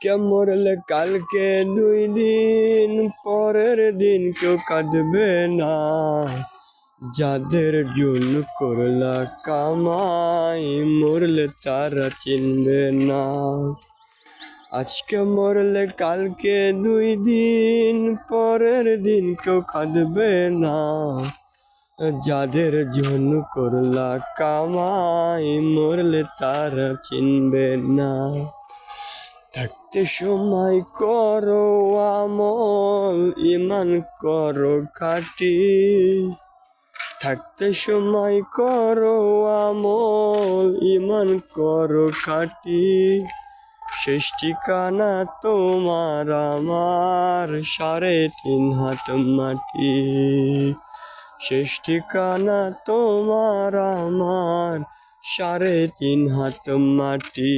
আজকে মরলে কালকে 2 দিন, পরের দিন কেউ কাঁদবে না। যাদের জন্য করলা কামাই, মরলে তারা চিনবে না। আজকে মরলে কালকে 2 দিন, পরের দিন কেউ কাঁদবে না। যাদের জন্য করলা কামাই, মরলে তারা চিনবে না। থাকতে সময় করো আমল, ইমান করো খাঁটি। থাকতে সময় করো আমল, ইমান করো খাঁটি। শেষ ঠিকানা তোমার আমার 3.5 হাত মাটি। শেষ ঠিকানা তোমার আমার 3.5 হাত মাটি।